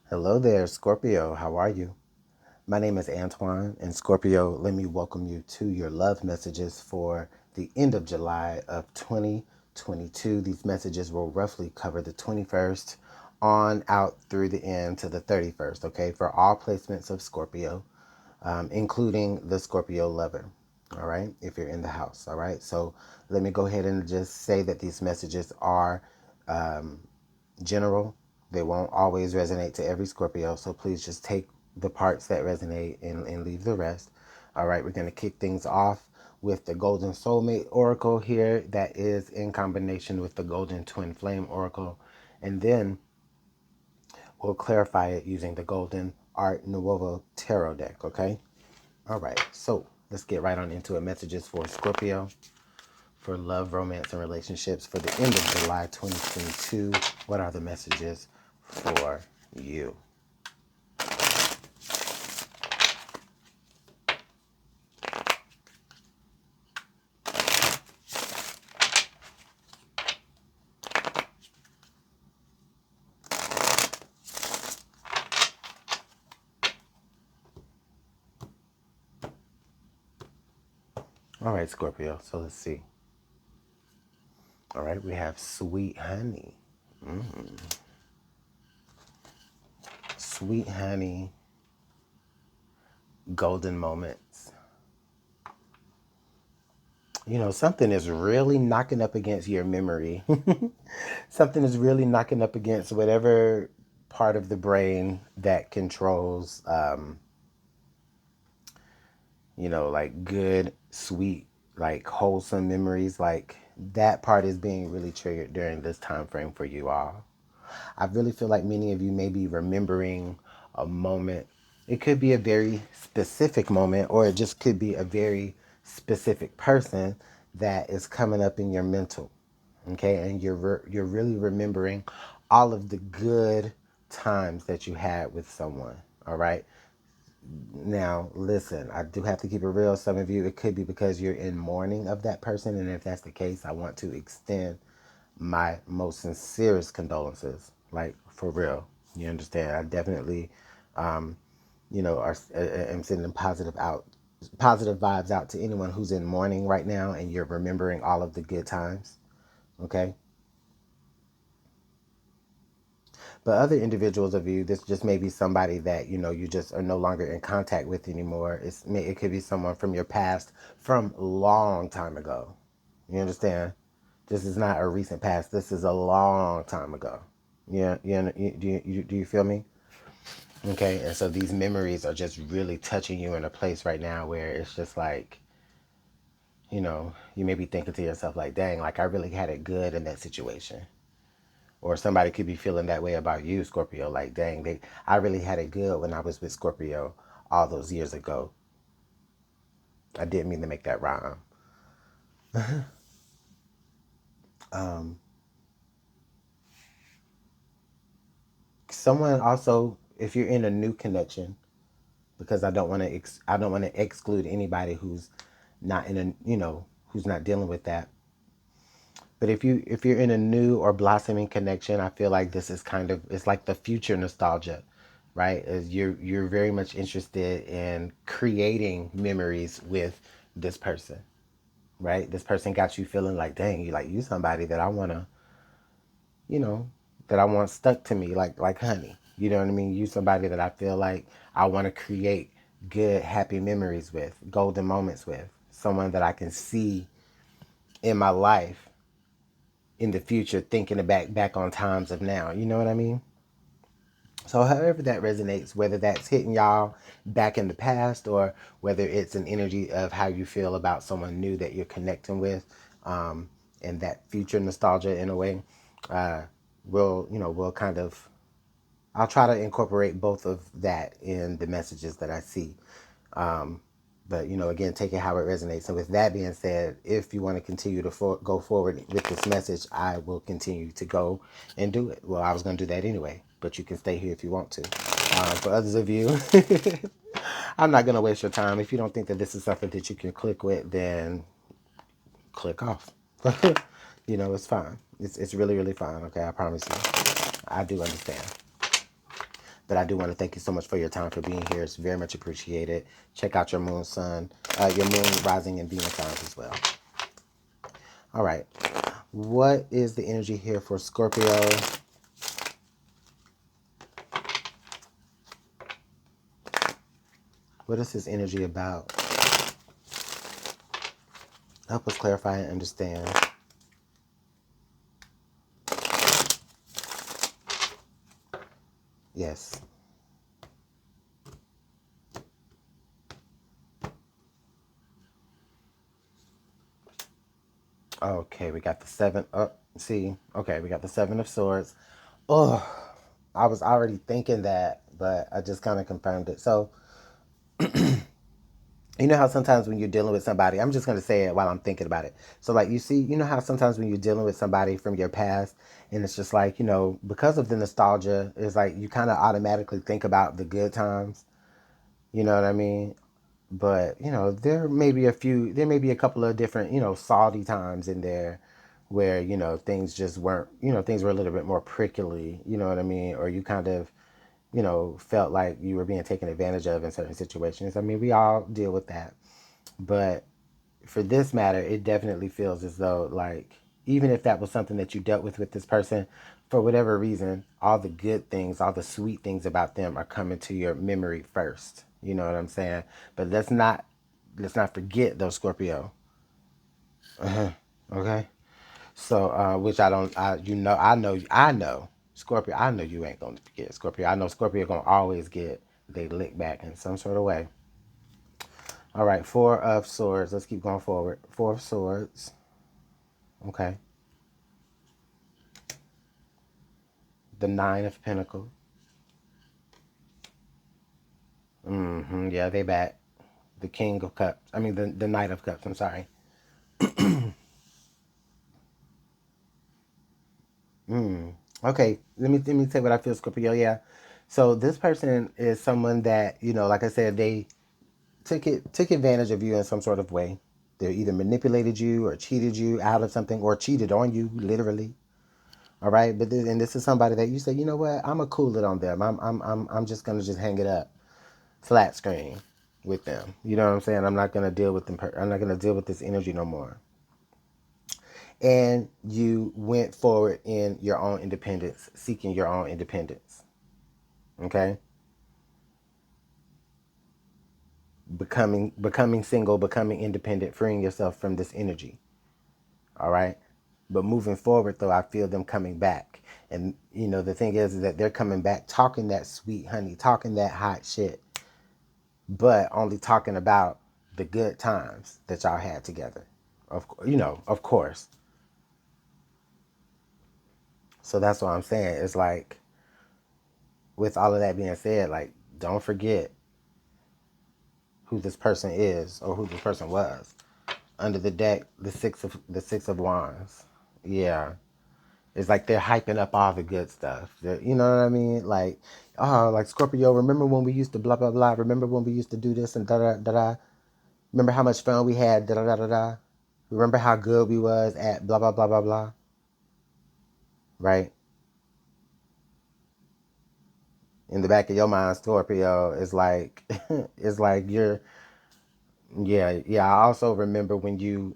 Hello there, Scorpio. How are you? My name is Antoine, and Scorpio, let me welcome you to your love messages for the end of July of 2022. These messages will roughly cover the 21st on out through the end to the 31st, okay, for all placements of Scorpio, including the Scorpio lover. All right, if you're in the house. All right, so let me go ahead and just say that these messages are general. They won't always resonate to every Scorpio, so please just take the parts that resonate and leave the rest. All right, we're going to kick things off with the Golden Soulmate Oracle here that is in combination with the Golden Twin Flame Oracle. And then we'll clarify it using the Golden Art Nouveau Tarot deck, okay? All right, so let's get right on into it. Messages for Scorpio for love, romance, and relationships for the end of July 2022. What are the messages for you? All right, Scorpio, so let's see. All right, we have sweet honey. Sweet honey, golden moments. You know, something is really knocking up against your memory. Something is really knocking up against whatever part of the brain that controls, like good, sweet, like wholesome memories. Like that part is being really triggered during this time frame for you all. I really feel like many of you may be remembering a moment. It could be a very specific moment, or it just could be a very specific person that is coming up in your mental. Okay, and you're really remembering all of the good times that you had with someone. All right. Now, listen, I do have to keep it real. Some of you, it could be because you're in mourning of that person. And if that's the case, I want to extend my most sincerest condolences, like for real. You understand? I definitely, am sending positive vibes out to anyone who's in mourning right now, and you're remembering all of the good times. Okay. But other individuals of you, this just may be somebody that you just are no longer in contact with anymore. It could be someone from your past from long time ago. You understand? This is not a recent past. This is a long time ago. Yeah, do you feel me? Okay, and so these memories are just really touching you in a place right now where it's just like, you may be thinking to yourself like, dang, like I really had it good in that situation. Or somebody could be feeling that way about you, Scorpio, like, dang, I really had it good when I was with Scorpio all those years ago. I didn't mean to make that rhyme. Someone also, if you're in a new connection, because I don't want to exclude anybody who's not in who's not dealing with that. But if you're in a new or blossoming connection, I feel like this is kind of, it's like the future nostalgia, right? As you're very much interested in creating memories with this person, right? This person got you feeling like, dang, you somebody that I wanna, you know, that I want stuck to me like honey. You know what I mean? You somebody that I feel like I want to create good, happy memories with, golden moments with, someone that I can see in my life in the future, thinking back on times of now. You know what I mean? So however that resonates, whether that's hitting y'all back in the past or whether it's an energy of how you feel about someone new that you're connecting with, and that future nostalgia in a way, uh, we'll kind of, I'll try to incorporate both of that in the messages that I see. Um, but again, take it how it resonates. So with that being said, if you want to continue to go forward with this message, I will continue to go and do it. Well, I was going to do that anyway, but you can stay here if you want to. For others of you, I'm not going to waste your time. If you don't think that this is something that you can click with, then click off. It's fine. It's really, really fine. Okay, I promise you. I do understand. But I do want to thank you so much for your time, for being here. It's very much appreciated. Check out your moon, sun, your moon, rising, and Venus signs as well. All right. What is the energy here for Scorpio? What is this energy about? Help us clarify and understand. Yes. Okay, we got the seven. See. Okay, we got the Seven of Swords. Oh, I was already thinking that, but I just kind of confirmed it. So, you know how sometimes when you're dealing with somebody, I'm just going to say it while I'm thinking about it. So, like, you know how sometimes when you're dealing with somebody from your past, and it's just like, because of the nostalgia, it's like you kind of automatically think about the good times. You know what I mean? But, there may be a couple of different, salty times in there where, things just weren't, things were a little bit more prickly, you know what I mean? Or you kind of, felt like you were being taken advantage of in certain situations. I mean, we all deal with that. But for this matter, it definitely feels as though, like, even if that was something that you dealt with this person, for whatever reason, all the good things, all the sweet things about them are coming to your memory first. You know what I'm saying? But let's not forget those Scorpio. Okay. So, which I don't, I know, Scorpio. I know you ain't gonna forget Scorpio. I know Scorpio gonna always get they lick back in some sort of way. All right, Four of Swords. Let's keep going forward. Four of Swords. Okay. The Nine of Pentacles. Yeah, they back. The King of Cups. I mean, the Knight of Cups. I'm sorry. Okay, let me tell you what I feel, Scorpio. Yeah. So this person is someone that, like I said, they took advantage of you in some sort of way. They either manipulated you or cheated you out of something or cheated on you, literally. All right, but and this is somebody that you say, you know what, I'm gonna cool it on them. I'm just gonna just hang it up, flat screen, with them. You know what I'm saying? I'm not gonna deal with them. I'm not gonna deal with this energy no more. And you went forward in your own independence, seeking your own independence. Okay, becoming single, becoming independent, freeing yourself from this energy. All right. But moving forward, though, I feel them coming back. And, the thing is that they're coming back talking that sweet honey, talking that hot shit, but only talking about the good times that y'all had together. Of course. So that's what I'm saying. It's like, with all of that being said, like, don't forget who this person is or who this person was. Under the deck, the six of wands. Yeah. It's like they're hyping up all the good stuff. You know what I mean? Like, oh, like Scorpio, remember when we used to blah, blah, blah? Remember when we used to do this and da, da, da, da? Remember how much fun we had, da, da, da, da, da? Remember how good we was at blah, blah, blah, blah, blah? Right? In the back of your mind, Scorpio, is like, it's like yeah, yeah. I also remember when you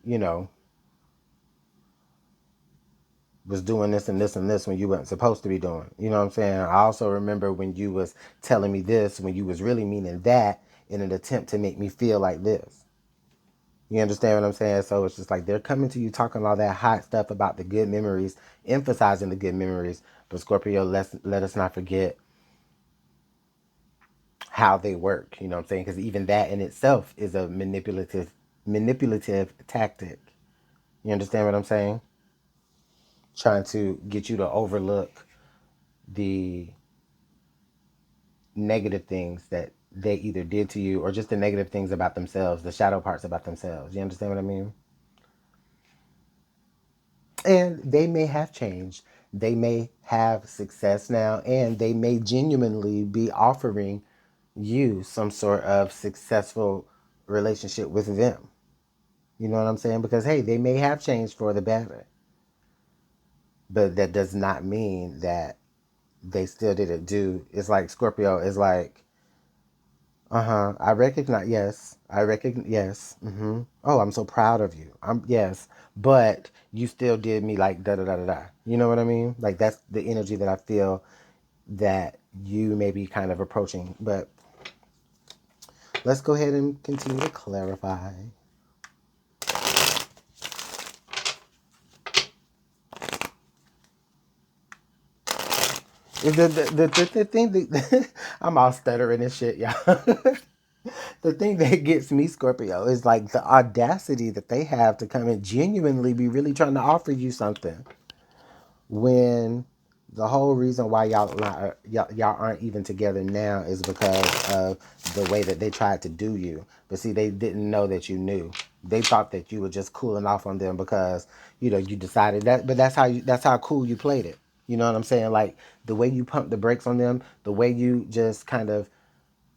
was doing this and this and this when you weren't supposed to be doing. You know what I'm saying? I also remember when you was telling me this when you was really meaning that in an attempt to make me feel like this. You understand what I'm saying? So it's just like they're coming to you talking all that hot stuff about the good memories, emphasizing the good memories. But Scorpio, let us not forget how they work. You know what I'm saying? Because even that in itself is a manipulative tactic. You understand what I'm saying? Trying to get you to overlook the negative things that they either did to you or just the negative things about themselves, the shadow parts about themselves. You understand what I mean? And they may have changed. They may have success now, and they may genuinely be offering you some sort of successful relationship with them. You know what I'm saying? Because, hey, they may have changed for the better. But that does not mean that they still didn't do. It's like Scorpio is like, I recognize, yes, I recognize, yes, oh, I'm so proud of you. Yes, but you still did me like da da da da da. You know what I mean? Like that's the energy that I feel that you may be kind of approaching. But let's go ahead and continue to clarify. The thing that I'm all stuttering and shit, y'all. The thing that gets me, Scorpio, is like the audacity that they have to come and genuinely be really trying to offer you something when the whole reason why y'all aren't even together now is because of the way that they tried to do you. But see, they didn't know that you knew. They thought that you were just cooling off on them because you decided that. But that's how cool you played it. You know what I'm saying? Like the way you pumped the brakes on them, the way you just kind of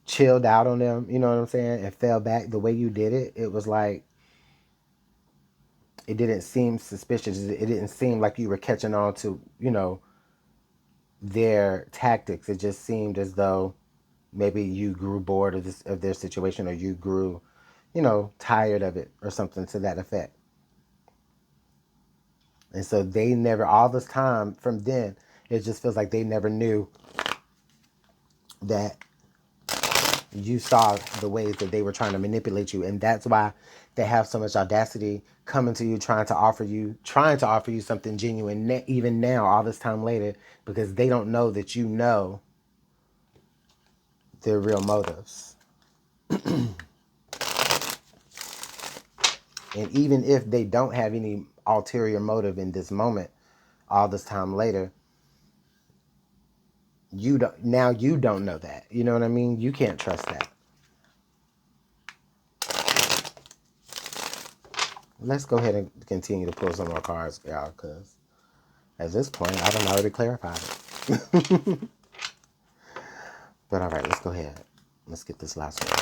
chilled out on them. You know what I'm saying? And fell back. The way you did it, it was like it didn't seem suspicious. It didn't seem like you were catching on to their tactics. It just seemed as though maybe you grew bored of their situation, or you grew, tired of it, or something to that effect. And so they never, all this time from then, it just feels like they never knew that you saw the ways that they were trying to manipulate you, and that's why they have so much audacity coming to you, trying to offer you something genuine, even now, all this time later, because they don't know that you know their real motives. And even if they don't have any ulterior motive in this moment, all this time later, you don't know that. You know what I mean? You can't trust that. Let's go ahead and continue to pull some more cards, y'all, because at this point, I don't already clarified it. But all right, let's go ahead. Let's get this last one.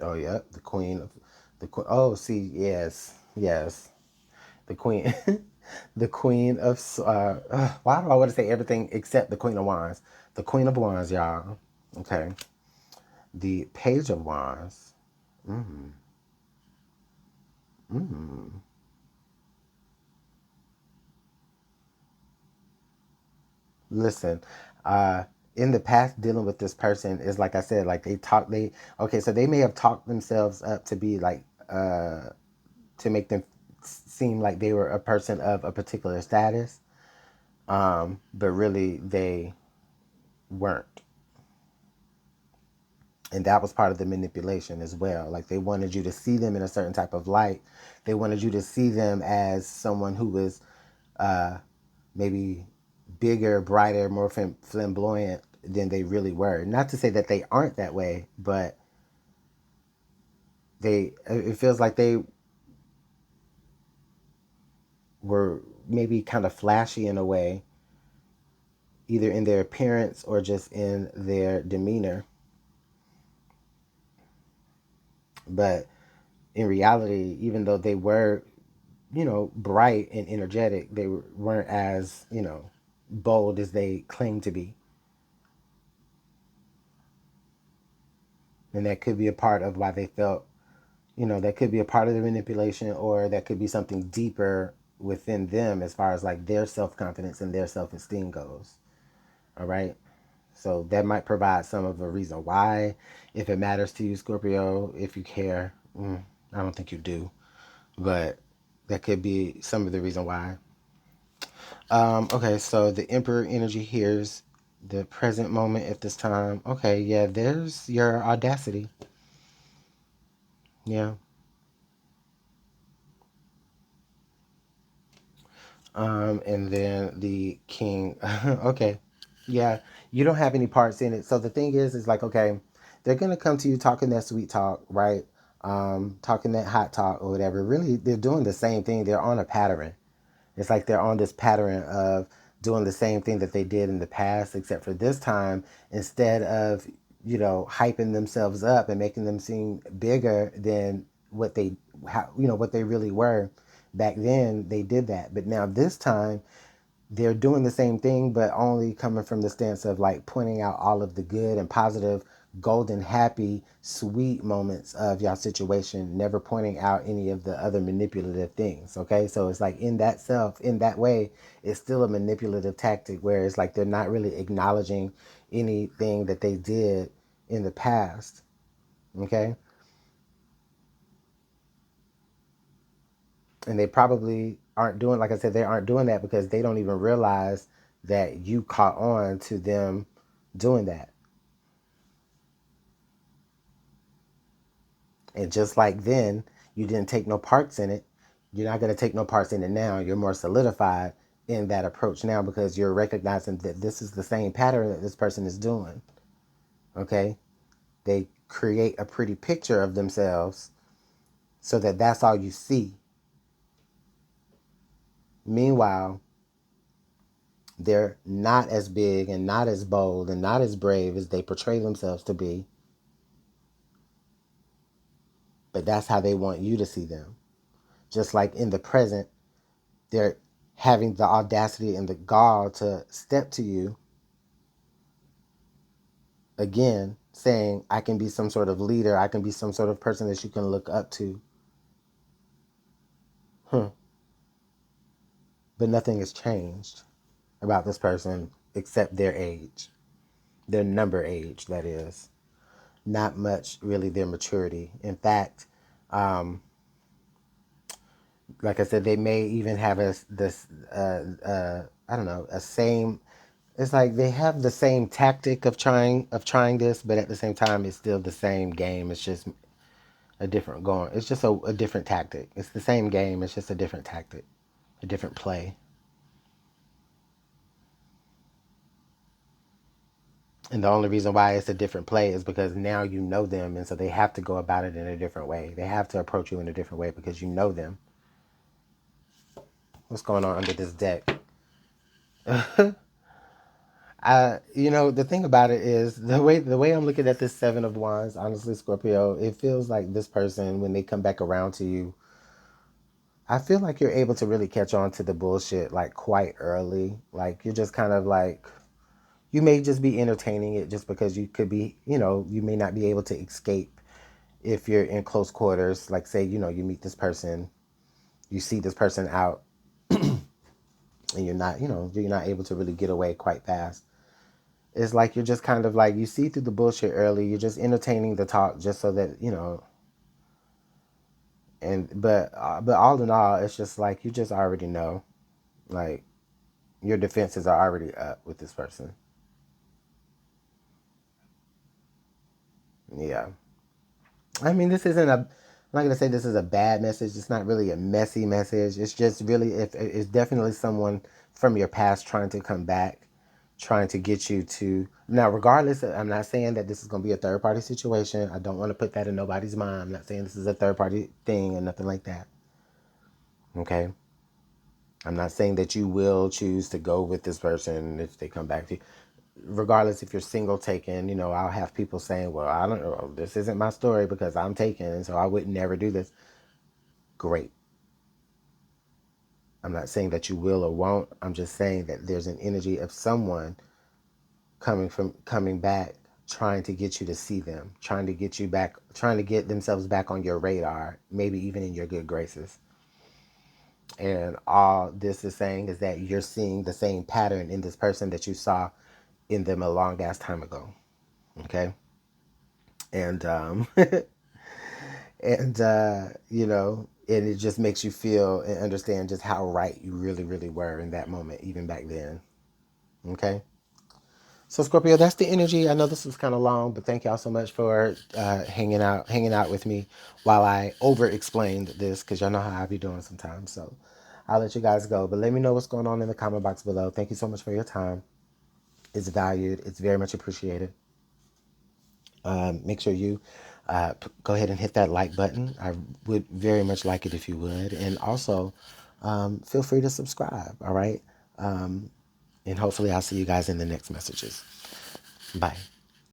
Oh, yeah, the queen of the queen. Oh, see, yes, yes, the queen, the queen of. Why do I want to say everything except the queen of wands? The queen of wands, y'all. Okay, the page of wands. Mm, mm. Listen, uh, in the past, dealing with this person is like I said, like okay, so they may have talked themselves up to be like to make them seem like they were a person of a particular status, but really they weren't. And that was part of the manipulation as well. Like they wanted you to see them in a certain type of light. They wanted you to see them as someone who was maybe bigger, brighter, more flamboyant than they really were. Not to say that they aren't that way, but it feels like they were maybe kind of flashy in a way, either in their appearance or just in their demeanor. But in reality, even though they were, bright and energetic, they weren't as, bold as they claimed to be. And that could be a part of why they felt, that could be a part of the manipulation, or that could be something deeper within them as far as like their self-confidence and their self-esteem goes. All right. So that might provide some of a reason why, if it matters to you, Scorpio, if you care. I don't think you do, but that could be some of the reason why. Okay, so the Emperor energy here's the present moment at this time. Okay, yeah, there's your audacity. Yeah. And then the King. Okay. Yeah, you don't have any parts in it. So the thing is like, okay, they're gonna come to you talking that sweet talk, right? Talking that hot talk or whatever. Really, they're doing the same thing. They're on a pattern. It's like they're on this pattern of doing the same thing that they did in the past, except for this time, instead of you know, hyping themselves up and making them seem bigger than what they, what they really were. Back then, they did that. But now this time, they're doing the same thing, but only coming from the stance of like pointing out all of the good and positive, golden, happy, sweet moments of y'all situation, never pointing out any of the other manipulative things. Okay. So it's like in that way, it's still a manipulative tactic where it's like they're not really acknowledging anything that they did in the past. Okay. And they probably aren't doing, like I said, they aren't doing that because they don't even realize that you caught on to them doing that. And just like then, you didn't take no parts in it, you're not going to take no parts in it now. You're more solidified in that approach now because you're recognizing that this is the same pattern that this person is doing. Okay. They create a pretty picture of themselves so that that's all you see. Meanwhile, they're not as big and not as bold and not as brave as they portray themselves to be. But that's how they want you to see them. Just like in the present, they're having the audacity and the gall to step to you again, saying, I can be some sort of leader. I can be some sort of person that you can look up to. But nothing has changed about this person except their age, their number age, that is. Not much, really, their maturity. In fact, like I said, they may even have I don't know, a same. It's like they have the same tactic of trying this, but at the same time, it's still the same game. It's just a different going. It's just a different tactic. It's the same game. It's just a different tactic, a different play. And the only reason why it's a different play is because now you know them, and so they have to go about it in a different way. They have to approach you in a different way because you know them. What's going on under this deck? The thing about it is the way I'm looking at this Seven of Wands, honestly, Scorpio, it feels like this person, when they come back around to you, I feel like you're able to really catch on to the bullshit like quite early. Like you're just kind of like, you may just be entertaining it just because you could be, you may not be able to escape if you're in close quarters. Like say, you meet this person, you see this person out, and you're not able to really get away quite fast. It's like you're just kind of like, you see through the bullshit early. You're just entertaining the talk just so that, but all in all, it's just like you just already know. Like your defenses are already up with this person. Yeah. I mean, this isn't a, I'm not going to say this is a bad message. It's not really a messy message. It's just really, if it's definitely someone from your past trying to come back, trying to get you to, now, regardless, I'm not saying that this is going to be a third party situation. I don't want to put that in nobody's mind. I'm not saying this is a third party thing or nothing like that. Okay. I'm not saying that you will choose to go with this person if they come back to you. Regardless if you're single taken, I'll have people saying, well, I don't know, this isn't my story because I'm taken, so I would never do this. Great. I'm not saying that you will or won't. I'm just saying that there's an energy of someone coming back, trying to get you to see them, trying to get you back, trying to get themselves back on your radar, maybe even in your good graces. And all this is saying is that you're seeing the same pattern in this person that you saw in them a long ass time ago. Okay. And and it just makes you feel and understand just how right you really, really were in that moment, even back then. Okay. So Scorpio, that's the energy. I know this was kind of long, but thank y'all so much for hanging out with me while I over explained this, because y'all know how I be doing sometimes. So I'll let you guys go, but let me know what's going on in the comment box below. Thank you so much for your time. It's valued. It's very much appreciated. Make sure you go ahead and hit that like button. I would very much like it if you would. And also, feel free to subscribe, all right? And hopefully I'll see you guys in the next messages. Bye.